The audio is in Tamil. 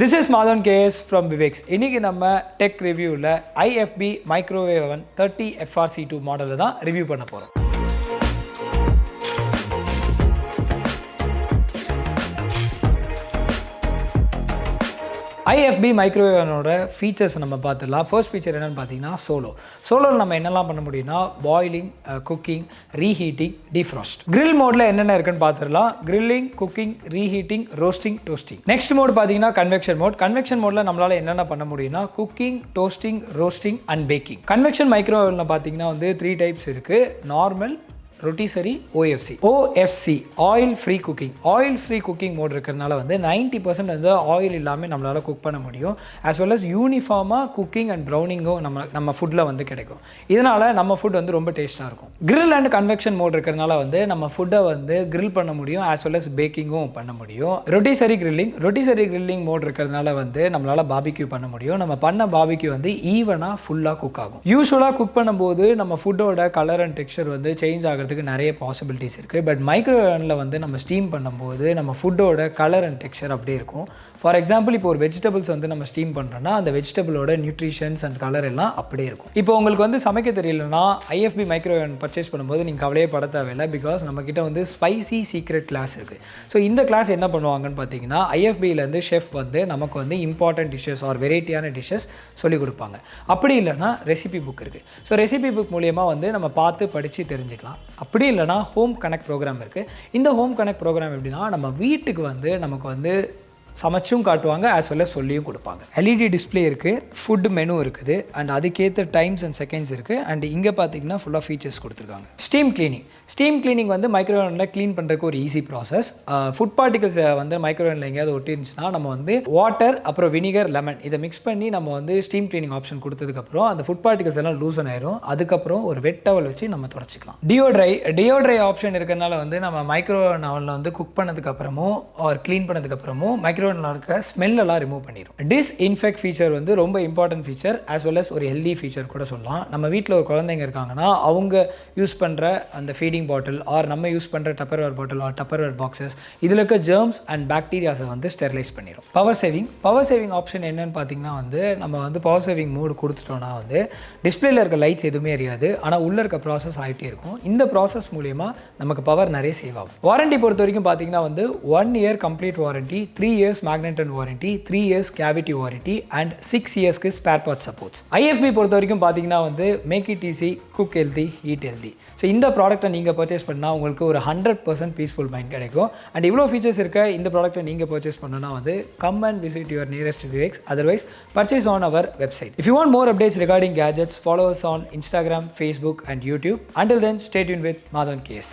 This is Madhan KS from Viveks. இன்னைக்கு நம்ம டெக் ரிவ்யூவில் IFB மைக்ரோவேவ் oven 30 FRC2 மாடலில் தான் ரிவ்யூ பண்ண போகிறோம். IFB மைக்ரோவேவ் ஓவனோட ஃபீச்சர்ஸ் நம்ம பார்த்துடலாம். ஃபர்ஸ்ட் ஃபீச்சர் என்னென்னு பார்த்தீங்கன்னா சோலோவில் நம்ம என்னெல்லாம் பண்ண முடியும்னா boiling, cooking, reheating, defrost. Grill மோடில் என்னென்ன இருக்குன்னு பார்த்துடலாம். Grilling, cooking, reheating, roasting, toasting. Next mode பார்த்தீங்கன்னா கன்வெக்ஷன் மோட். கன்வெக்ஷன் மோடில் நம்மளால் என்னென்ன பண்ண முடியும்னா cooking, toasting, roasting and baking. Convection மைக்ரோவேவில் பார்த்தீங்கன்னா 3 டைப்ஸ் இருக்குது. Normal, Rotisserie, OFC oil free cooking. Oil free cooking mode இருக்கிறதுனால 90% வந்து ஆயில் இல்லாமல் நம்மளால் குக் பண்ண முடியும். ஆஸ் வெல் அஸ் யூனிஃபார்மாக குக்கிங் அண்ட் ப்ரௌனிங்கும் நம்ம ஃபுட்டில் கிடைக்கும். இதனால் நம்ம ஃபுட் ரொம்ப டேஸ்ட்டாக இருக்கும். கிரில் அண்ட் கன்வெக்ஷன் மோட் இருக்கிறதுனால நம்ம ஃபுட்டை கிரில் பண்ண முடியும். ஆஸ் வெல் அஸ் பேக்கிங்கும் பண்ண முடியும். ரொட்டிசரி கிரில்லிங் மோட் இருக்கிறதுனால நம்மளால் பாபிக்யூ பண்ண முடியும். நம்ம பண்ண பாபிக்யூ ஈவனாக ஃபுல்லாக குக் ஆகும். யூஸ்வலாக குக் பண்ணும்போது நம்ம ஃபுட்டோட கலர் அண்ட் டெக்ஸ்சர் சேஞ்ச் ஆகிறது நிறைய பாசிபிலிட்டிஸ் இருக்குது. பட் மைக்ரோவேவனில் நம்ம ஸ்டீம் பண்ணும்போது நம்ம ஃபுட்டோட கலர் அண்ட் டெக்ஸ்சர் அப்படியே இருக்கும். ஃபார் எக்ஸாம்பிள், இப்போ ஒரு வெஜிடபிள்ஸ் நம்ம ஸ்டீம் பண்ணுறோன்னா அந்த வெஜிடபிளோட நியூட்ரிஷன்ஸ் அண்ட் கலர் எல்லாம் அப்படியே இருக்கும். இப்போ உங்களுக்கு சமைக்க தெரியலன்னா IFB மைக்ரோவேவன் பர்ச்சேஸ் பண்ணும்போது நீங்கள் கவலையே பட தேவையில்லை. பிகாஸ் நம்மக்கிட்ட ஸ்பைசி சீக்ரெட் கிளாஸ் இருக்குது. ஸோ இந்த கிளாஸ் என்ன பண்ணுவாங்கன்னு பார்த்தீங்கன்னா IFBலேருந்து ஷெஃப் நமக்கு இம்பார்ட்டன்ட் டிஷ்ஷஸ் ஆர் வெரைட்டியான டிஷ்ஷஸ் சொல்லிக் கொடுப்பாங்க. அப்படி இல்லைனா ரெசிபி புக் இருக்குது. ஸோ ரெசிபி புக் மூலியமாக நம்ம பார்த்து படித்து தெரிஞ்சுக்கலாம். அப்படி இல்லைனா ஹோம் கனெக்ட் ப்ரோக்ராம் இருக்குது. இந்த ஹோம் கனெக்ட் ப்ரோக்ராம் எப்படின்னா நம்ம வீட்டுக்கு நமக்கு சமைச்சும் காட்டுவாங்க, ஆஸ் வெல் சொல்லியும் கொடுப்பாங்க. LED டிஸ்பிளே இருக்குது, ஃபுட் மெனு இருக்குது, அண்ட் அதுக்கேற்ற டைம்ஸ் அண்ட் செகண்ட்ஸ் இருக்குது. அண்ட் இங்கே பார்த்தீங்கன்னா ஃபுல்லாக ஃபீச்சர்ஸ் கொடுத்துருக்காங்க. ஸ்டீம் கிளீனிங் மைக்ரோவேவனில் க்ளீன் பண்ணுறதுக்கு ஒரு ஈஸி ப்ராசஸ். ஃபுட் பார்ட்டிகல்ஸ் மைக்ரோவேவனில் எங்கேயாவது ஒட்டிருந்துச்சுன்னா நம்ம வாட்டர் அப்புறம் வினிகர், லெமன் இதை மிக்ஸ் பண்ணி நம்ம ஸ்டீம் கிளீனிங் ஆப்ஷன் கொடுத்ததுக்கப்புறம் அந்த ஃபுட் பார்ட்டிகல்ஸ் எல்லாம் லூசன் ஆயிரும். அதுக்கப்புறம் ஒரு வெட் டவல் வச்சு நம்ம தொடச்சிக்கலாம். டியோட்ரை ஆப்ஷன் இருக்கிறதுனால நம்ம மைக்ரோவேவன் அவனில் குக் பண்ணதுக்கப்புறமோ ஆர் க்ளீன் பண்ணதுக்கப்புறமோ இருக்க ஸ்மெல் எல்லாம் ரிமூவ் பண்ணிடும். டிஸ்இன்ஃபெக்ட் ஃபீச்சர் ரொம்ப important feature, as well as ஒரு ஹெல்தி ஃபீச்சர் கூட சொல்லலாம். நம்ம வீட்டில் ஒரு குழந்தைங்க இருக்காங்கன்னா அவங்க யூஸ் பண்ணுற அந்த ஃபீடிங் பாட்டில் ஆர் நம்ம யூஸ் பண்ணுற டப்பர்வேர் பாட்டில் ஆர் டப்பர்வேர் பாக்ஸஸ் இதில் இருக்க ஜெர்ம்ஸ் அண்ட் பாக்டீரியாஸை ஸ்டெரிலைஸ் பண்ணிடும். பவர் சேவிங் ஆப்ஷன் என்னன்னு பார்த்தீங்கன்னா நம்ம பவர் சேவிங் மோடு கொடுத்துட்டோம்னா டிஸ்பிளேல இருக்க லைட்ஸ் எதுவுமே எரியாது. ஆனால் உள்ள இருக்க ப்ராசஸ் ஆகிட்டே இருக்கும். இந்த ப்ராசஸ் மூலியமாக நமக்கு பவர் நிறைய சேவ் ஆகும். வாரண்டி பொறுத்த வரைக்கும் பார்த்தீங்கன்னா 1 year complete warranty, 3 years magnet and warranty, 3 years cavity warranty and 6 years spare parts supports. IFB பொறுத்த வரைக்கும் பார்த்தீங்கன்னா make it easy, cook healthy, eat healthy. So இந்த ப்ராடக்ட்டை நீங்கள் பர்ச்சேஸ் பண்ணால் உங்களுக்கு ஒரு 100% பீஸ்ஃபுல் மைண்ட் கிடைக்கும். அண்ட் இவ்வளோ ஃபீச்சர்ஸ் இருக்க இந்த ப்ராடக்ட்டை நீங்கள் பர்ச்சேஸ் பண்ணணும்னா come and visit your nearest Viveks. Otherwise, purchase on our website. If you want more updates regarding gadgets, follow us on Instagram, Facebook and YouTube. Until then, stay tuned with Madhan KS.